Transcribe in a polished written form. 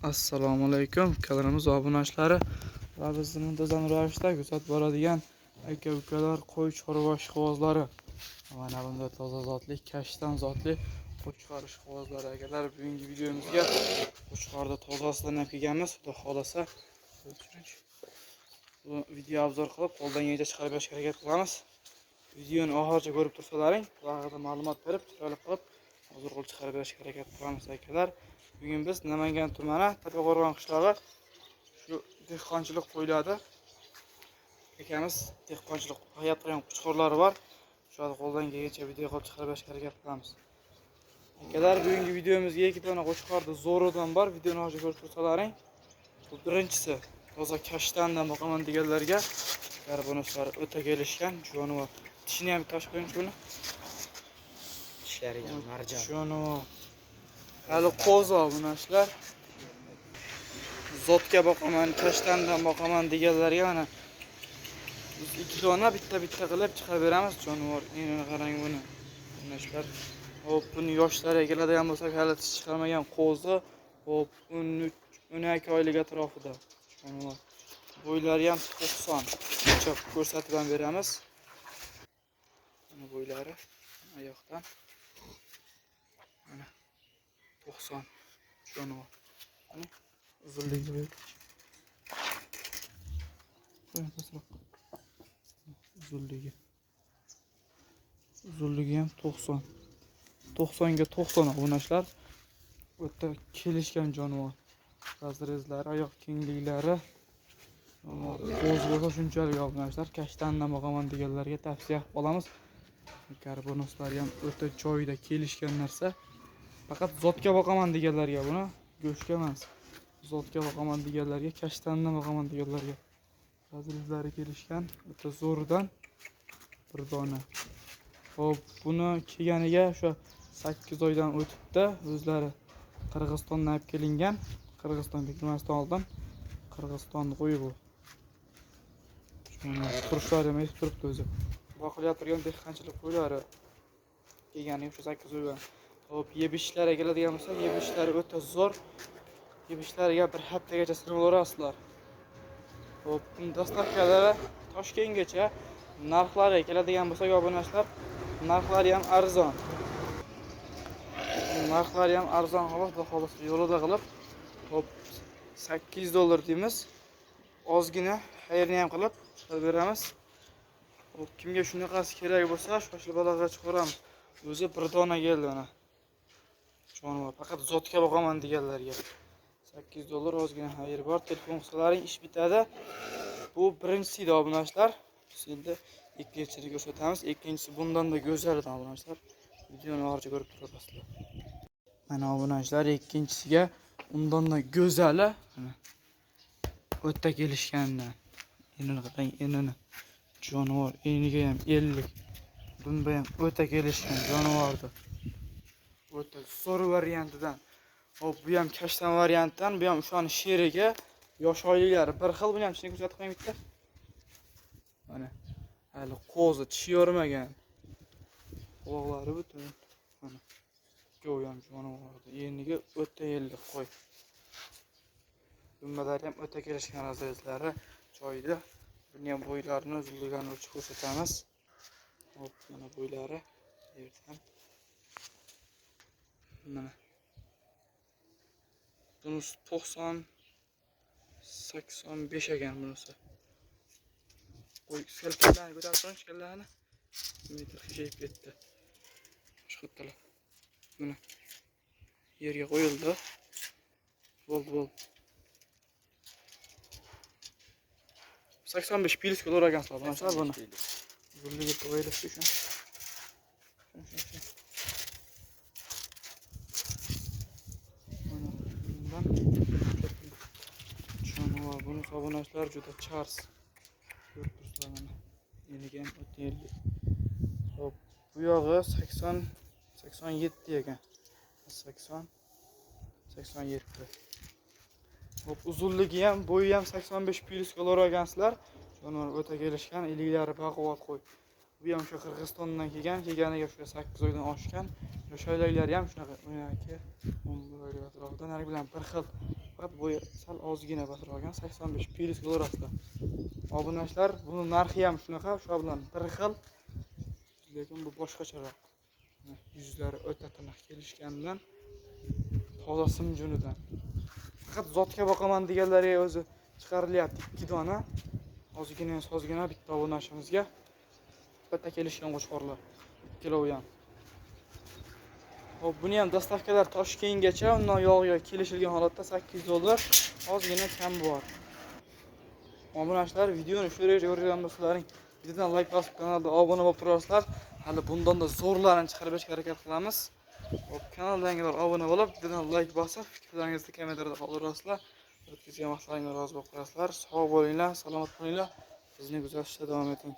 Assalomu alaykum kanalimiz obunachilari va bizni muntazam ravishda kuzatib boradigan aka-ukalar, qo'y chorva ishqibozlari. Mana bunday toza zotli, kashtan zotli qo'y chiqarish ishqibozlari akalar, bugungi videomizga qo'chqorda tozasidan olib kelganmiz. Xudo xolasa bu video obzor qilib qo'ldan kelgancha chiqarib berishga harakat qilamiz. Videoni oxirigacha ko'rib tursalaring, bu haqida ma'lumot berib, chiroyli qilib hozir qo'l chiqarib berishga harakat qilamiz akalar. Bugün biz Namangan tumani Tepaqo'rg'on qishlog'i shu dehqonchilik qo'yiladi. Akamiz dehqonchilik hayot qilgan qo'chqorlari bor. Shularni qo'ldan kelgancha video qilib chiqarib berishga harakat qilamiz. Akalar, bugungi videomizga 2 dona qo'chqorda zo'ridan bor. Videoni hozir ko'rib tursalaring. Bu birinchisi toza kashtandan boqaman deganlarga garbonoslar o'ta kelishgan. Jonivor tishini ham tosh qo'ying shuni. Tishlari ham marjon. Jonivor hali qo'zo bunashlar. Zotga boqaman, kashtandan boqaman deganlarga mana biz 2 dona bitta qilib chiqarib beramiz. Jonivor enini qarang buni. Bunashlar. Hop, buni yoshlariga keladigan bo'lsak, hali tish chiqarmagan qo'zi. Hop, 12 oylik atrofida. Jonivor. Bo'ylari ham 90. Chop ko'rsatib ham beramiz. Mana bo'ylari oyoqdan. Mana 90 jonivor. Mana uzunligi yo'q. Uzunligi ham 90. 90 ga 90 obunachlar. O'ta kelishgan jonivor. Razrezlari, oyoq kengliklari qo'zi bo'lsa shunchalik obunachlar. Kashtandan boqaman deganlarga tavsiya qilib qolamiz. Garbonoslari ham o'ta joyida kelishgan narsa. Faqat zotga boqaman deganlarga buni, go'shtga emas. Zotga boqaman deganlarga, kashtandan boqaman deganlarga. Razrezlari kelishgan, o'ta zo'ridan bir dona. Hop, buni kelganiga o'sha 8 oydan o'tibdi. O'zlari Qirg'izistondan olib kelingan. Qirg'iziston bekilmasdan oldin Qirg'izistonning qo'yi bu. Shuni turishlari ham aytib turibdi o'zi. Boqilyapti turgan dehqonchilik qo'ylari. Kelganiga o'sha 8 oydan. Hop, yebishlarga keladigan bo'lsa, yebishlari o'ta zo'r. Yebishlariga bir haftagacha sinib olasizlar. Hop, dastavkalari Toshkentgacha narxlari keladigan bo'lsa, obunachlar, narxlari ham arzon. Narxlari ham arzon xolos yo'lida qilib, hop, $8 deymiz. Ozgina xayrni ham qilib beramiz. Hop, kimga shunaqasi kerak bo'lsa, shoshilib baloga chiqaramiz. O'zi bir dona keldi mana. Jonivor faqat zotga boqaman deganlarga $8 ozgina xayr bor. Telefon qilsalaring ish bitadi. Bu birinchisi edi obunachlar. Biz endi ikkinchisiga ko'rsatamiz. Ikkinchisi bundan da go'zal edi obunachlar. Videoni oxirigacha ko'rib turasizlar. Mana obunachlar ikkinchisiga undan da go'zali. Mana o'ta kelishgandan. Enini qarang, enini. Jonivor eniga ham 50. Bunda ham o'ta kelishgan jonivordi. O'ta zo'r variantidan. Hop, bu ham kashtan variantidan, bu ham o'shani sherigi, yosh oyliklari bir xil. Buni ham shuni ko'rsatib qo'ying bitta. Mana hali qo'zi tish yormagan. Quloqlari butun. Mana go'y ham jonivordi. Eniga o'ta yelli qo'y. Dumbalari ham o'ta kelishgan razrezlari joyida. Buni ham bo'ylarini uzunligini o'lchab ko'rsatamiz. Hop, mana bo'ylari. Yerdan. Mana. Bunisi 90 85 ekan bunisi. Qo'y skalplarni ko'tarib chiqarlarni. Metr xishayib ketdi. Chiqibdilar. Mana yerga qo'yildi. Bo'ldi. 85 pils kilo uragansizlar bunachlar buni. Uzunligi qo'yilibdi shu. Jonivor buni obunachlar juda chars. Ko'rib turibsizlar mana. Eniga ham o'ta yelli. Hop, bu yog'i 87 ekan. 87. Hop, uzunligi ham, bo'yi ham 85 pils kilo uragansizlar. Jonivor o'ta kelishgan, iliklari baquvvat qo'y. Bu ham o'sha Qirg'izistondan kelganiga o'sha 8 oydan oshgan. Yosh oyliklari ham shunaqa 12, 10 oylik atrofida. Nari bilan bir xil Faqat bo'yi sal ozgina batir olgan 85 plyus kilogrammda. Obunachilar, buni narxi ham shunaqa, shu bilan bir xil, lekin bu boshqacharoq. Yuzlari o'ta tiniq kelishganidan, toza simjunidan. Faqat zotga boqaman deganlarga o'zi chiqarilyapti 2 dona. Ozgina bitta obunachimizga bitta kelishgan qo'chqorlar. Ikkilovi ham. Hop, buni ham dastavkalar Toshkentgacha, undan yog'iga kelishilgan holatda $8. Ozgina kam bor. Obunachilar, videoni shu yerga ko'rgan do'stlaring, videodan like bosib, kanalga obuna bo'lib turasizlar. Hali bundan da zo'rlarini chiqarib berishga harakat qilamiz. Hop, kanalga yangilar obuna bo'lib, videodan like bosib, fikrlaringizni kommentariyada qoldirasizlar. O'tkazgan vaqtlaringizga rozi bo'lib qolasizlar. Sog' bo'linglar, salomat bo'linglar. Bizni kuzatishda davom eting.